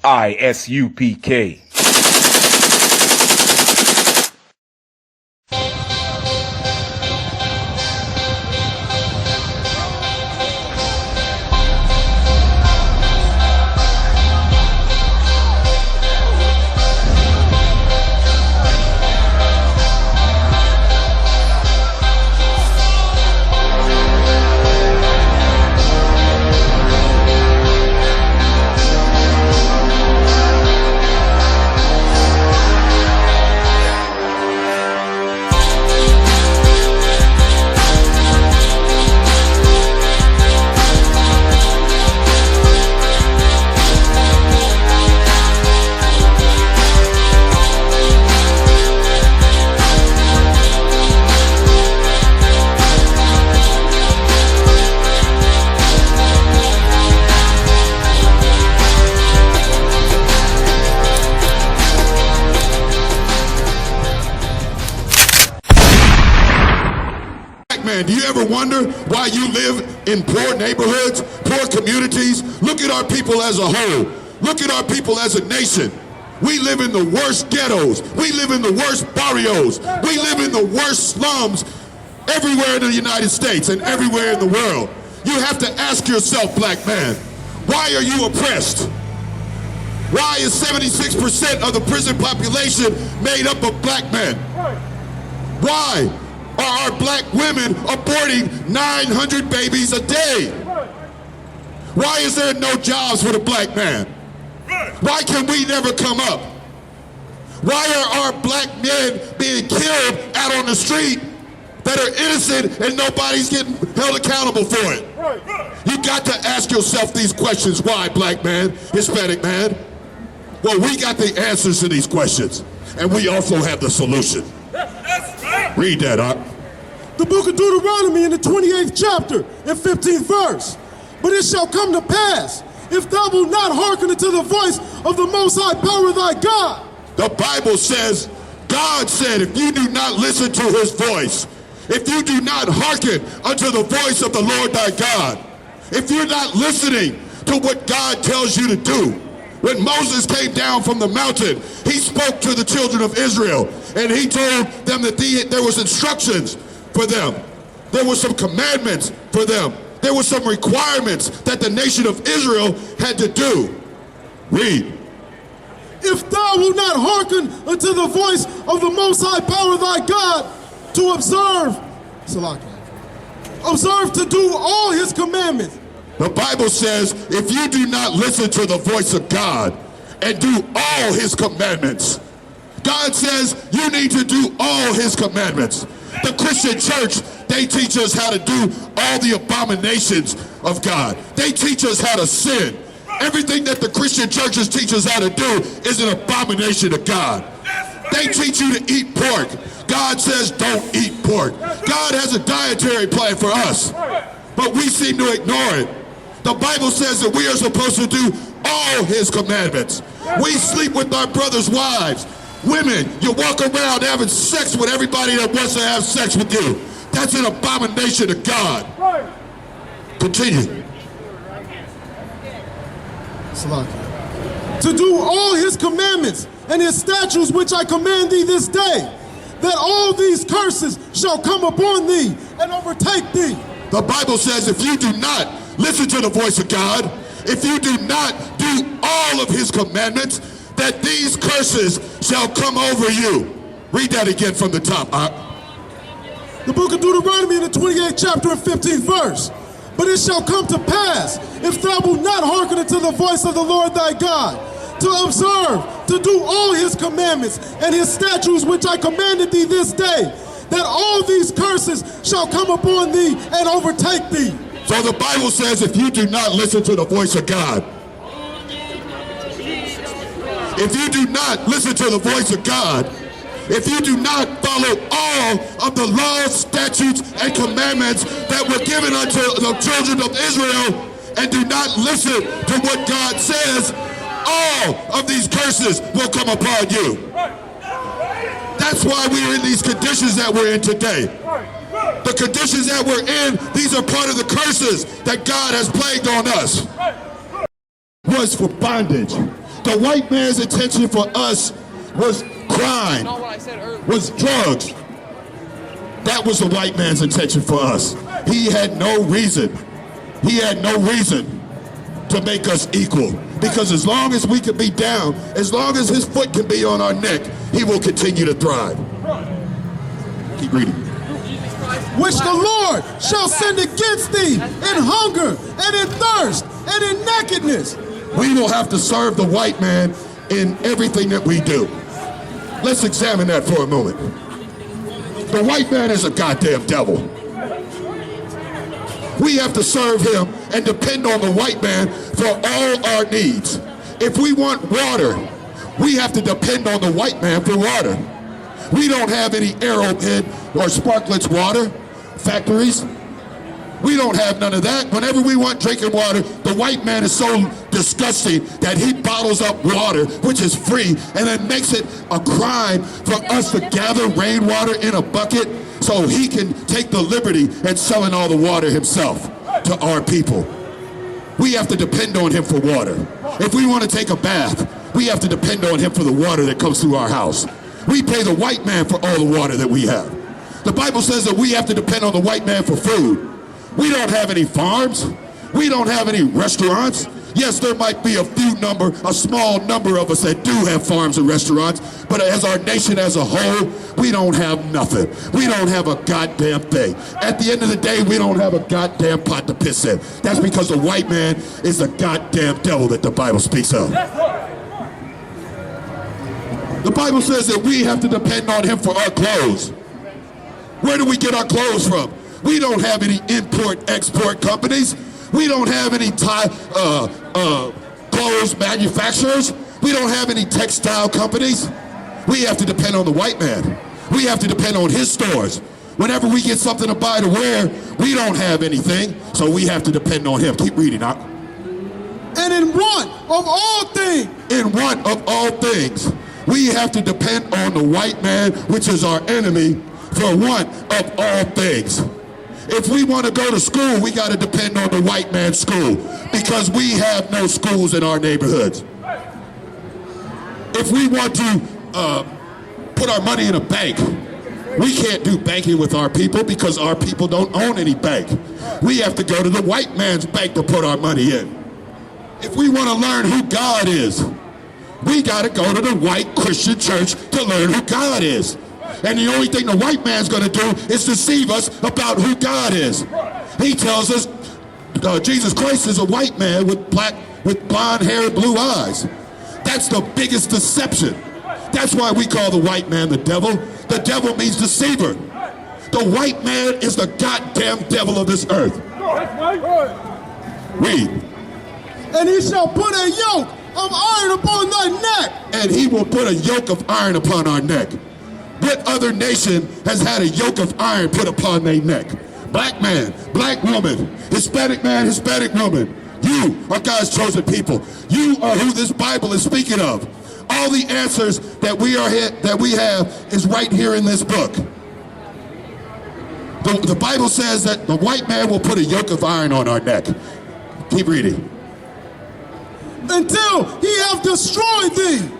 Isupk. Man, do you ever wonder why you live in poor neighborhoods, poor communities? Look at our people as a whole. Look at our people as a nation. We live in the worst ghettos. We live in the worst barrios. We live in the worst slums everywhere in the United States and everywhere in the world. You have to ask yourself, black man, why are you oppressed? Why is 76% of the prison population made up of black men? Why are our black women aborting 900 babies a day? Why is there no jobs for the black man? Why can we never come up? Why are our black men being killed out on the street that are innocent and nobody's getting held accountable for it? You got to ask yourself these questions. Why, black man, Hispanic man? Well, we got the answers to these questions, and we also have the solution. Read that up. The book of Deuteronomy in the 28th chapter and 15th verse. But it shall come to pass, if thou wilt not hearken unto the voice of the Most High power thy God. The Bible says, God said, if you do not listen to his voice, if you do not hearken unto the voice of the Lord thy God, if you're not listening to what God tells you to do. When Moses came down from the mountain, he spoke to the children of Israel, and he told them that there was instructions for them. There were some commandments for them. There were some requirements that the nation of Israel had to do. Read. If thou wilt not hearken unto the voice of the Most High power thy God, to observe to do all his commandments. The Bible says, if you do not listen to the voice of God and do all his commandments, God says you need to do all his commandments. The Christian church, they teach us how to do all the abominations of God. They teach us how to sin. Everything that the Christian churches teach us how to do is an abomination to God. They teach you to eat pork. God says don't eat pork. God has a dietary plan for us, but we seem to ignore it. The Bible says that we are supposed to do all his commandments. We sleep with our brothers' wives. Women, you walk around having sex with everybody that wants to have sex with you. That's an abomination to God. Continue. To do all his commandments and his statutes which I command thee this day, that all these curses shall come upon thee and overtake thee. The Bible says if you do not listen to the voice of God, if you do not do all of his commandments, that these curses shall come over you. Read that again from the top. The book of Deuteronomy in the 28th chapter and 15th verse. But it shall come to pass, if thou wilt not hearken unto the voice of the Lord thy God, to observe, to do all his commandments and his statutes which I commanded thee this day, that all these curses shall come upon thee and overtake thee. So the Bible says if you do not listen to the voice of God, if you do not listen to the voice of God, if you do not follow all of the laws, statutes, and commandments that were given unto the children of Israel, and do not listen to what God says, all of these curses will come upon you. That's why we're in these conditions that we're in today. The conditions that we're in, these are part of the curses that God has plagued on us. Was for bondage. The white man's intention for us was crime, was drugs. That was the white man's intention for us. He had no reason. He had no reason to make us equal. Because as long as we can be down, as long as his foot can be on our neck, he will continue to thrive. Keep reading. Which the Lord shall send against thee in hunger and in thirst and in nakedness. We will have to serve the white man in everything that we do. Let's examine that for a moment. The white man is a goddamn devil. We have to serve him and depend on the white man for all our needs. If we want water, we have to depend on the white man for water. We don't have any Arrowhead or Sparkletts water factories. We don't have none of that. Whenever we want drinking water, the white man is so disgusting that he bottles up water, which is free, and then makes it a crime for us to gather rainwater in a bucket so he can take the liberty and selling all the water himself to our people. We have to depend on him for water. If we want to take a bath, we have to depend on him for the water that comes through our house. We pay the white man for all the water that we have. The Bible says that we have to depend on the white man for food. We don't have any farms. We don't have any restaurants. Yes, there might be a small number of us that do have farms and restaurants, but as our nation as a whole, we don't have nothing. We don't have a goddamn thing. At the end of the day, we don't have a goddamn pot to piss in. That's because the white man is the goddamn devil that the Bible speaks of. The Bible says that we have to depend on him for our clothes. Where do we get our clothes from? We don't have any import-export companies. We don't have any clothes manufacturers. We don't have any textile companies. We have to depend on the white man. We have to depend on his stores. Whenever we get something to buy to wear, we don't have anything, so we have to depend on him. Keep reading, Doc. And in want of all things. In want of all things. We have to depend on the white man, which is our enemy, for want of all things. If we want to go to school, we got to depend on the white man's school because we have no schools in our neighborhoods. If we want to put our money in a bank, we can't do banking with our people because our people don't own any bank. We have to go to the white man's bank to put our money in. If we want to learn who God is, we got to go to the white Christian church to learn who God is. And the only thing the white man's going to do is deceive us about who God is. He tells us Jesus Christ is a white man with blonde hair and blue eyes. That's the biggest deception. That's why we call the white man the devil. The devil means deceiver. The white man is the goddamn devil of this earth. Read. And he shall put a yoke of iron upon thy neck. And he will put a yoke of iron upon our neck. What other nation has had a yoke of iron put upon their neck? Black man, black woman, Hispanic man, Hispanic woman. You are God's chosen people. You are who this Bible is speaking of. All the answers that we have is right here in this book. The Bible says that the white man will put a yoke of iron on our neck. Keep reading. Until he have destroyed thee.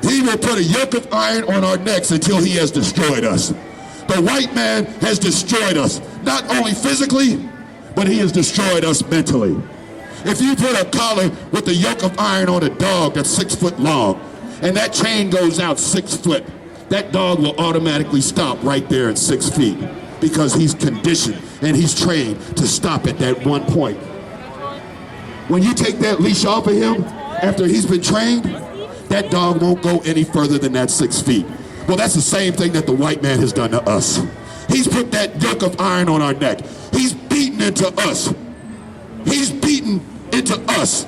He will put a yoke of iron on our necks until he has destroyed us. The white man has destroyed us, not only physically, but he has destroyed us mentally. If you put a collar with a yoke of iron on a dog that's 6 foot long, and that chain goes out 6 foot, that dog will automatically stop right there at 6 feet because he's conditioned and he's trained to stop at that one point. When you take that leash off of him after he's been trained, that dog won't go any further than that 6 feet. Well, that's the same thing that the white man has done to us. He's put that yoke of iron on our neck. He's beaten into us. He's beaten into us.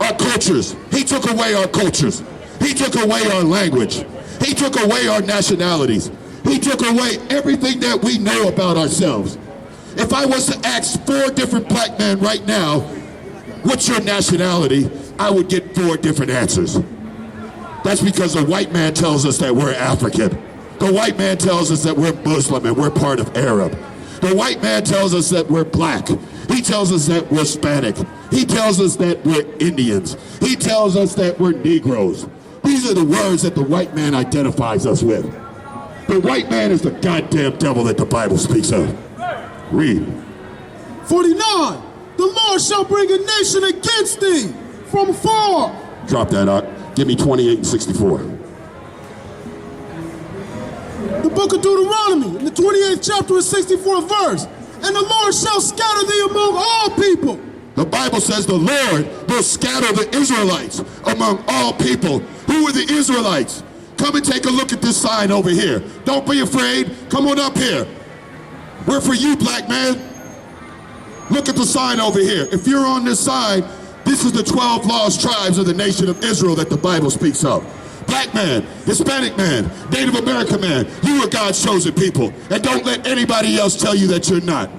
Our cultures. He took away our cultures. He took away our language. He took away our nationalities. He took away everything that we know about ourselves. If I was to ask 4 different black men right now, what's your nationality? I would get 4 different answers. That's because the white man tells us that we're African. The white man tells us that we're Muslim and we're part of Arab. The white man tells us that we're black. He tells us that we're Hispanic. He tells us that we're Indians. He tells us that we're Negroes. These are the words that the white man identifies us with. The white man is the goddamn devil that the Bible speaks of. Read. 49. The Lord shall bring a nation against thee from far. Drop that out. Give me 28 and 64. The book of Deuteronomy, in the 28th chapter and 64th verse. And the Lord shall scatter thee among all people. The Bible says the Lord will scatter the Israelites among all people. Who are the Israelites? Come and take a look at this sign over here. Don't be afraid. Come on up here. We're for you, black man. Look at the sign over here. If you're on this side, this is the 12 lost tribes of the nation of Israel that the Bible speaks of. Black man, Hispanic man, Native American man, you are God's chosen people. And don't let anybody else tell you that you're not.